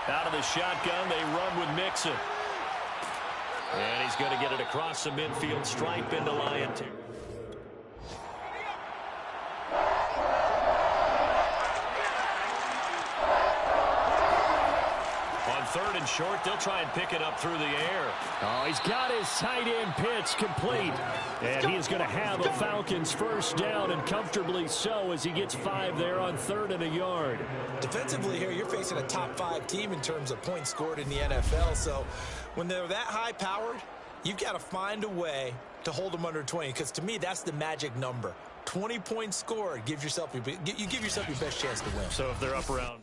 Out of the shotgun, they run with Mixon. And he's going to get it across the midfield stripe into Lion 2. On 3rd and short, they'll try and pick it up through the air. Oh, he's got his tight end pitch complete. And he is going to have a Falcons first down, and comfortably so, as he gets 5 there on 3rd and a yard. Defensively here, you're facing a top 5 team in terms of points scored in the NFL. So when they're that high-powered, you've got to find a way to hold them under 20, because to me, that's the magic number. 20 points scored, you give yourself your best chance to win. So if they're up around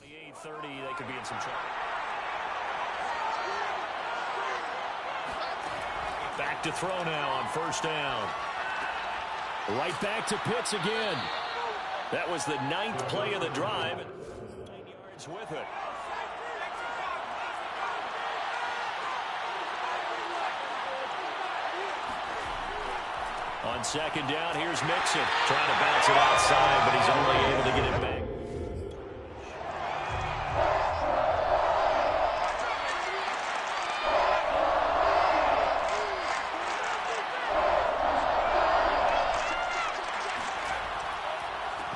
28-30, they could be in some trouble. Back to throw now on 1st down. Right back to Pitts again. That was the 9th play of the drive. 9 yards with it. On 2nd down, here's Mixon. Trying to bounce it outside, but he's only able to get it back.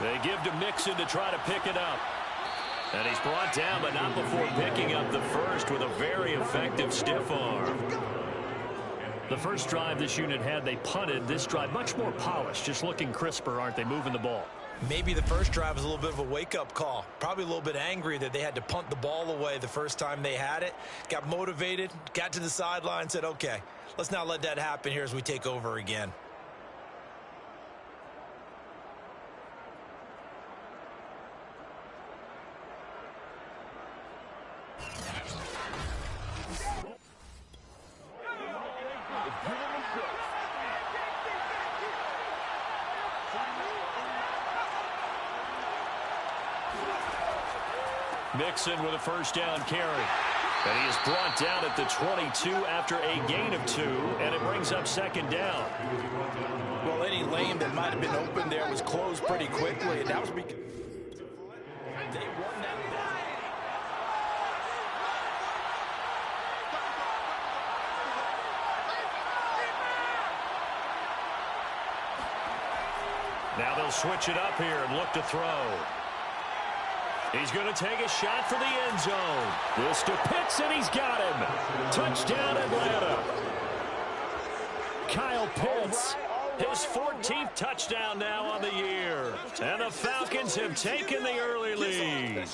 They give to Mixon to try to pick it up. And he's brought down, but not before picking up the first with a very effective stiff arm. The first drive this unit had, they punted. This drive, much more polished, just looking crisper, aren't they, moving the ball? Maybe the first drive was a little bit of a wake-up call. Probably a little bit angry that they had to punt the ball away the first time they had it. Got motivated, got to the sideline, said, okay, let's not let that happen here as we take over again. Mixon with a first down carry. And he is brought down at the 22 after a gain of 2, and it brings up 2nd down. Well, any lane that might have been open there was closed pretty quickly, and that was because they won that battle. Now they'll switch it up here and look to throw. He's going to take a shot for the end zone. This to Pitts, and he's got him. Touchdown, Atlanta. Kyle Pitts. His 14th touchdown now on the year. And the Falcons have taken the early lead.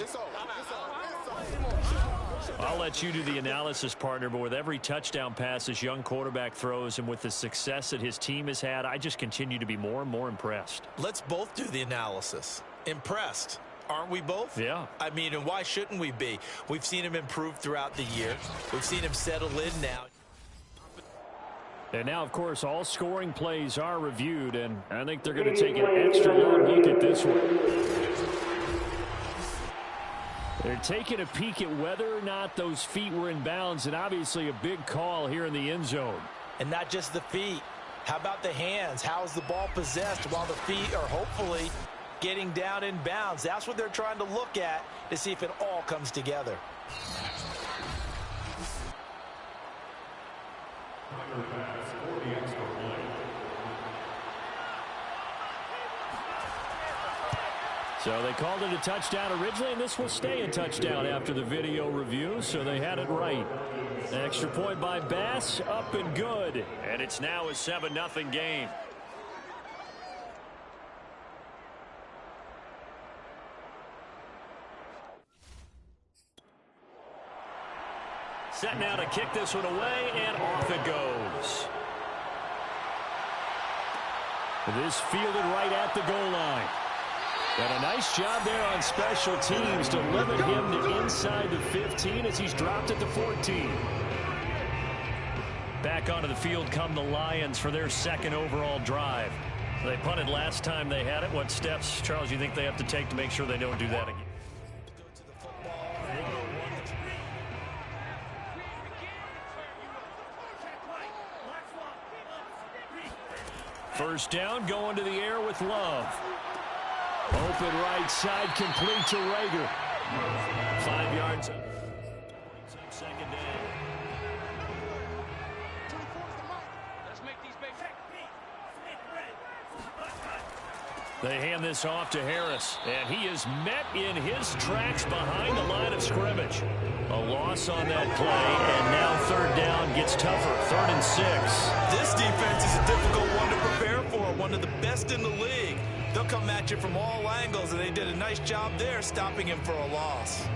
I'll let you do the analysis, partner, but with every touchdown pass this young quarterback throws and with the success that his team has had, I just continue to be more and more impressed. Let's both do the analysis. Impressed. Aren't we both? Yeah. I mean, and why shouldn't we be? We've seen him improve throughout the year. We've seen him settle in now. And now, of course, all scoring plays are reviewed, and I think they're going to take an extra long look at this one. They're taking a peek at whether or not those feet were in bounds, and obviously a big call here in the end zone. And not just the feet. How about the hands? How is the ball possessed while the feet are hopefully getting down in bounds? That's what they're trying to look at to see if it all comes together. So they called it a touchdown originally, and this will stay a touchdown after the video review, so they had it right. Extra point by Bass, up and good. And it's now a 7-0 game. Set now to kick this one away, and off it goes. This fielded right at the goal line. And a nice job there on special teams to limit him to inside the 15 as he's dropped at the 14. Back onto the field come the Lions for their 2nd overall drive. They punted last time they had it. What steps, Charles, you think they have to take to make sure they don't do that again? First down, going to the air with Love. Open right side, complete to Rager. 5 yards. Second down. They hand this off to Harris, and he is met in his tracks behind the line of scrimmage. A loss on that play, and now third down gets tougher. 3rd and 6. This defense is a difficult one to prepare for, one of the best in the league. They'll come at you from all angles, and they did a nice job there stopping him for a loss.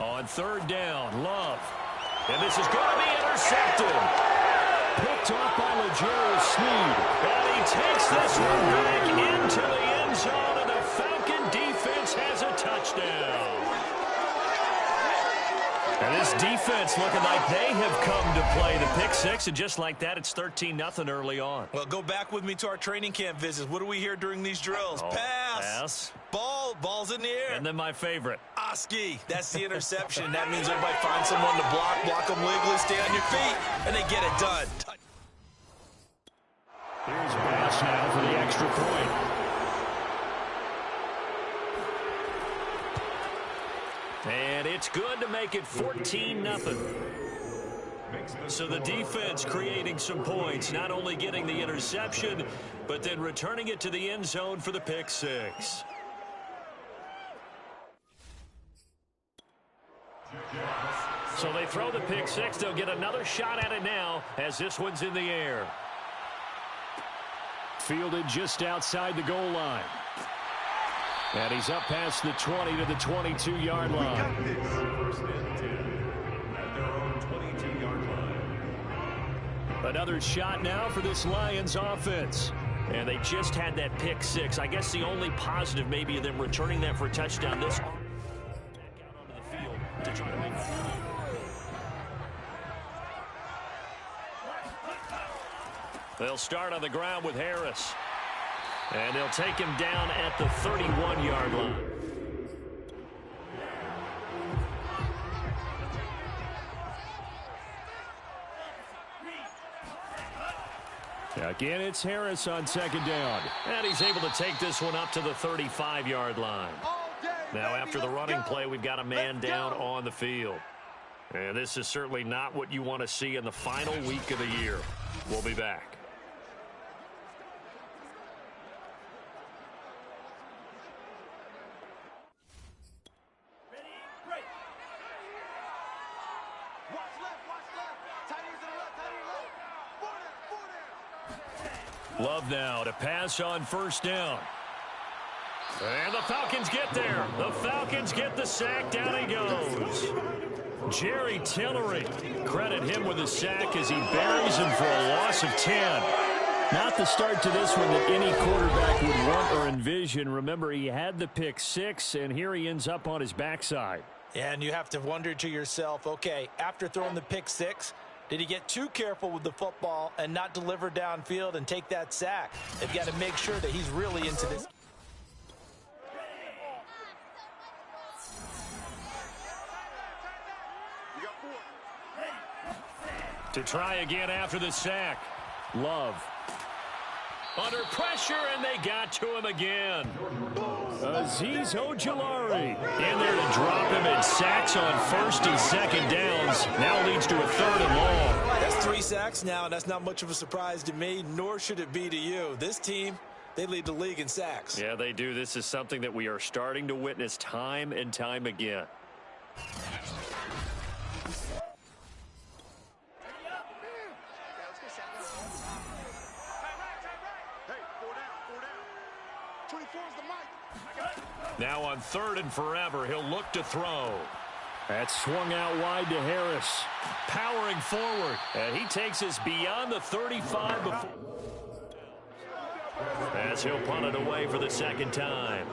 On third down, Love. And this is going to be intercepted. Picked off by L'Jarius Sneed. And he takes this one back into the end zone, and the Falcon defense has a touchdown. And this defense looking like they have come to play the pick six, and just like that, it's 13-0 early on. Well, go back with me to our training camp visits. What do we hear during these drills? Pass. Ball's in the air. And then my favorite. Oski. That's the interception. That means everybody finds someone to block them legally, stay on your feet, and they get it done. Here's Bass now for the extra point. And it's good to make it 14-0. So the defense creating some points, not only getting the interception, but then returning it to the end zone for the pick six. So they throw the pick six. They'll get another shot at it now as this one's in the air. Fielded just outside the goal line. And he's up past the 20 to the 22-yard line. First and 10 at their own 22-yard line. Another shot now for this Lions offense. And they just had that pick six. I guess the only positive maybe of them returning that for a touchdown this back out onto the field to try to make it. They'll start on the ground with Harris. And they'll take him down at the 31-yard line. Again, it's Harris on second down. And he's able to take this one up to the 35-yard line. Now, after the running play, we've got a man down on the field. And this is certainly not what you want to see in the final week of the year. We'll be back. Love now to pass on first down. And the Falcons get there. The Falcons get the sack. Down he goes. Jerry Tillery. Credit him with a sack as he buries him for a loss of 10. Not the start to this one that any quarterback would want or envision. Remember, he had the pick six, and here he ends up on his backside. And you have to wonder to yourself, okay, after throwing the pick six, did he get too careful with the football and not deliver downfield and take that sack? They've got to make sure that he's really into this. To try again after the sack. Love. Under pressure, and they got to him again. Azeez Ojulari in there to drop him, and sacks on first and second downs. Now leads to a third and long. That's 3 sacks now, and that's not much of a surprise to me, nor should it be to you. This team, they lead the league in sacks. Yeah, they do. This is something that we are starting to witness time and time again. Now on third and forever, he'll look to throw. That's swung out wide to Harris. Powering forward. And he takes us beyond the 35 before. As he'll punt it away for the second time.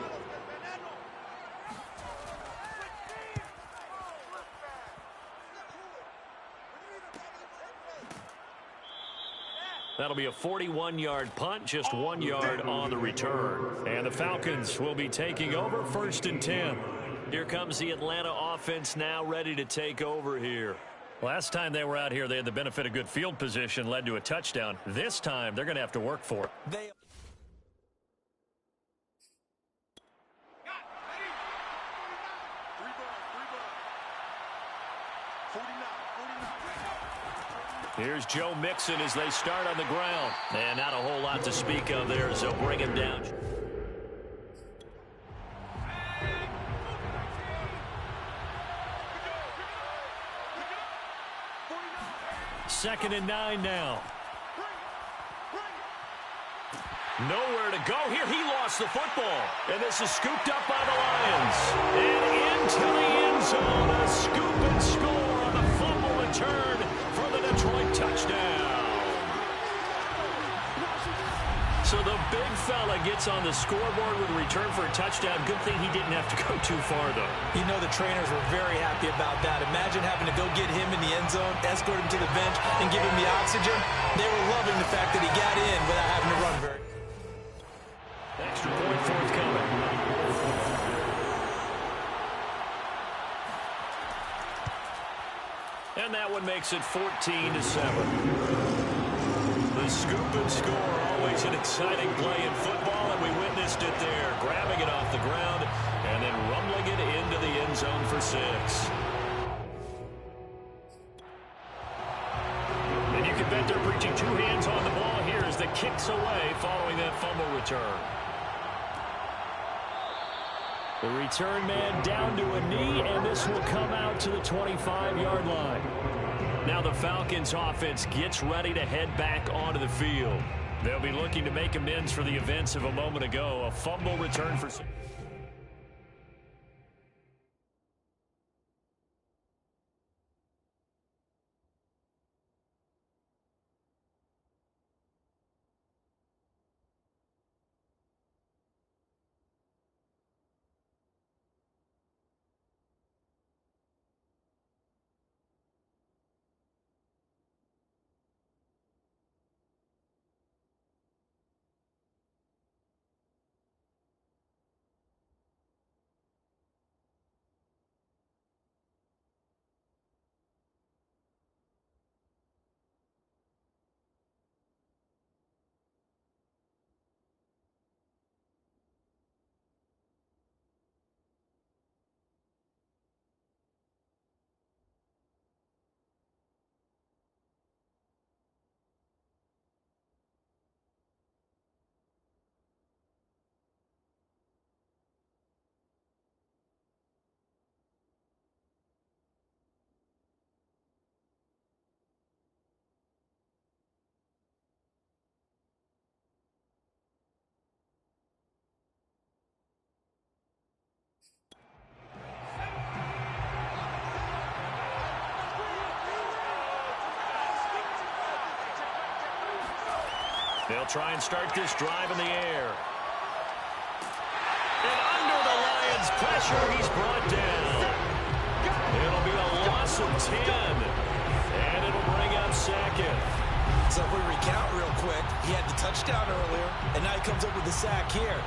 That'll be a 41-yard punt, just 1 yard on the return. And the Falcons will be taking over first and 10. Here comes the Atlanta offense now ready to take over here. Last time they were out here, they had the benefit of good field position, led to a touchdown. This time, they're going to have to work for it. Here's Joe Mixon as they start on the ground. And not a whole lot to speak of there as they'll bring him down. Second and 9 now. Nowhere to go here. He lost the football. And this is scooped up by the Lions. And into the end zone. A scoop and score on the fumble return for the Detroit touchdown. So the big fella gets on the scoreboard with a return for a touchdown. Good thing he didn't have to go too far, though. You know the trainers were very happy about that. Imagine having to go get him in the end zone, escort him to the bench, and give him the oxygen. They were loving the fact that he got in without having to run very. Extra point forthcoming. And that one makes it 14-7. The scoop and score, always an exciting play in football, and we witnessed it there, grabbing it off the ground and then rumbling it into the end zone for 6. And you can bet they're preaching two hands on the ball here as the kick's away following that fumble return. The return man down to a knee, and this will come out to the 25-yard line. Now the Falcons offense gets ready to head back onto the field. They'll be looking to make amends for the events of a moment ago. A fumble return for 6. They'll try and start this drive in the air. And under the Lions' pressure, he's brought down. It'll be a loss of 10. And it'll bring up second. So if we recount real quick, he had the touchdown earlier, and now he comes up with the sack here.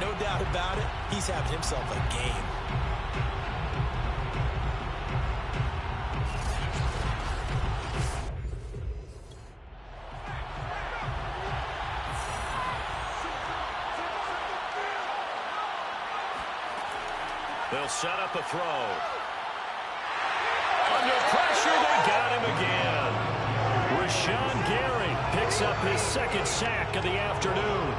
No doubt about it, he's having himself a game. They'll set up a throw. Under pressure, they got him again. Rashawn Gary picks up his second sack of the afternoon.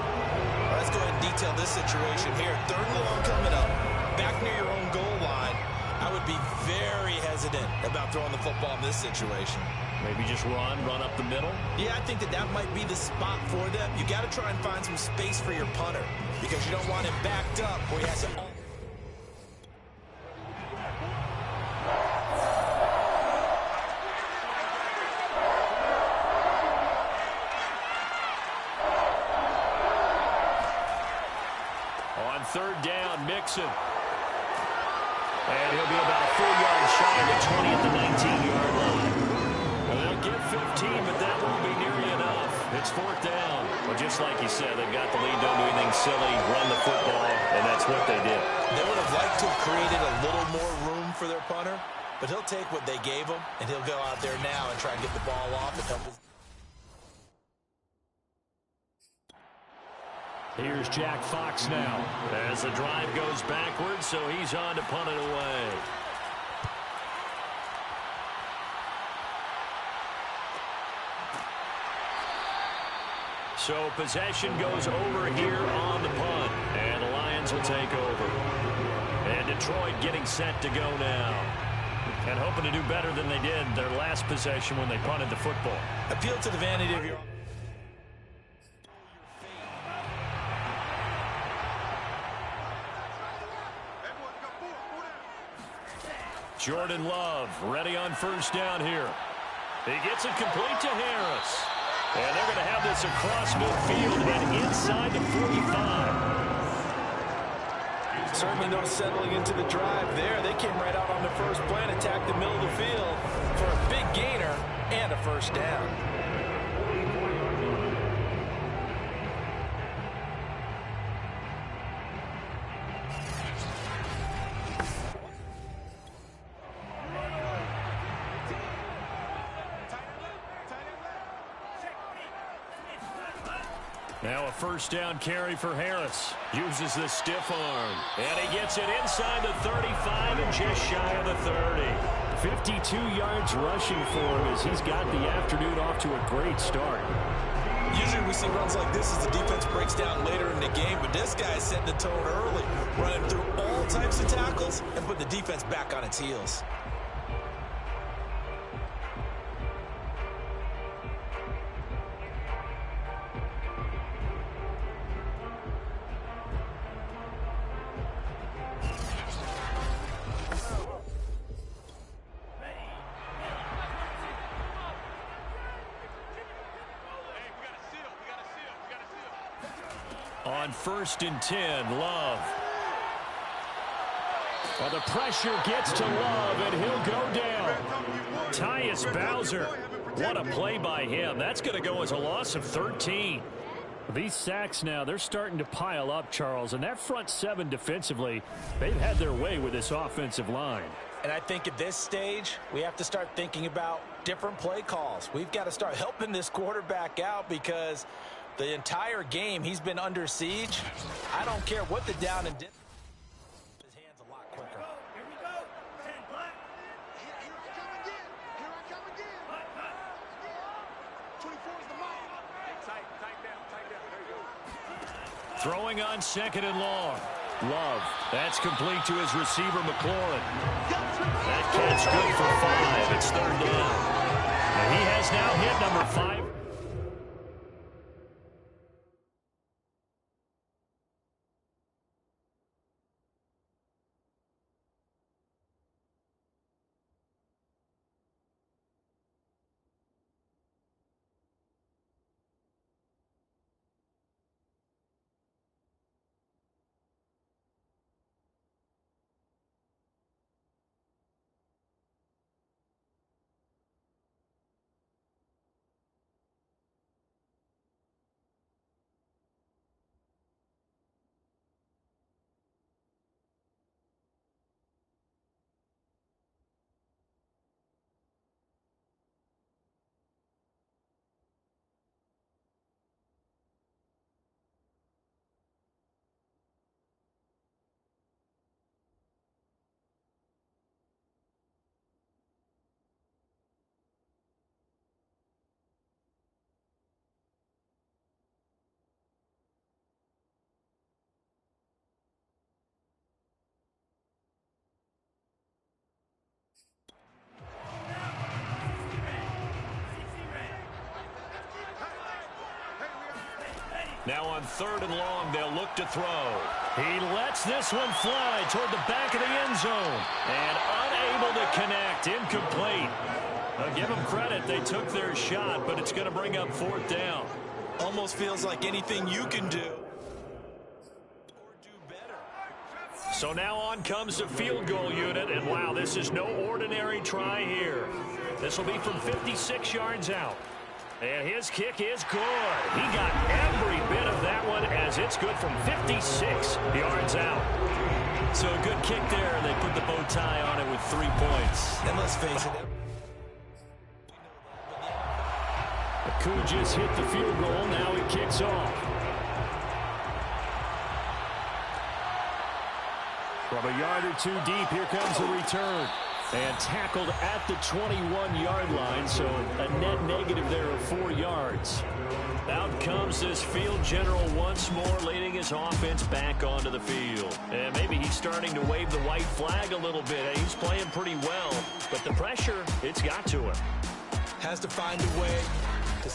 Let's go ahead and detail this situation here. 3rd and long coming up. Back near your own goal line. I would be very hesitant about throwing the football in this situation. Maybe just run up the middle? Yeah, I think that might be the spot for them. You got to try and find some space for your punter because you don't want him backed up where he has to... On 3rd down, Mixon. And he'll be about a full yard shy of the 20 at the 19-yard line. Well, they'll get 15, but that won't be nearly enough. It's 4th down. Well, just like you said, they've got the lead, don't do anything silly, run the football, and that's what they did. They would have liked to have created a little more room for their punter, but he'll take what they gave him, and he'll go out there now and try and get the ball off and help his... Here's Jack Fox now as the drive goes backwards, so he's on to punt it away. So possession goes over here on the punt, and the Lions will take over. And Detroit getting set to go now. And hoping to do better than they did their last possession when they punted the football. Appeal to the vanity of your... Jordan Love ready on first down here. He gets it complete to Harris. And they're going to have this across midfield and inside the 45. Certainly no settling into the drive there. They came right out on the first play and attacked the middle of the field for a big gainer and a first down. Now a first down carry for Harris. Uses the stiff arm. And he gets it inside the 35 and just shy of the 30. 52 yards rushing for him as he's got the afternoon off to a great start. Usually we see runs like this as the defense breaks down later in the game, but this guy's setting the tone early, running through all types of tackles and put the defense back on its heels. On 1st and 10, Love. Well, the pressure gets to Love, and he'll go down. Tyus Bowser. What a play by him. That's going to go as a loss of 13. These sacks now, they're starting to pile up, Charles. And that front seven defensively, they've had their way with this offensive line. And I think at this stage, we have to start thinking about different play calls. We've got to start helping this quarterback out because the entire game he's been under siege. I don't care what the down and dip. His hands a lot quicker. Here we go. 10 black. Here I come again. Here I come again. 24 is the mark. Tight down. There you go. Throwing on 2nd and long. Love. That's complete to his receiver, McLaurin. That catch good for 5. It's 3rd down. And he has now hit number 5. Now on 3rd and long, they'll look to throw. He lets this one fly toward the back of the end zone. And unable to connect. Incomplete. I'll give them credit. They took their shot, but it's going to bring up 4th down. Almost feels like anything you can do or do better. So now on comes the field goal unit. And wow, this is no ordinary try here. This will be from 56 yards out. And his kick is good. He got every bit of that one as it's good from 56 yards out. So a good kick there. They put the bow tie on it with 3 points. And let's face it. Aku just hit the field goal. Now he kicks off. From a yard or 2 deep, here comes the return. And tackled at the 21-yard line, so a net negative there of 4 yards. Out comes this field general once more, leading his offense back onto the field. And maybe he's starting to wave the white flag a little bit. He's playing pretty well, but the pressure, it's got to him. Has to find a way to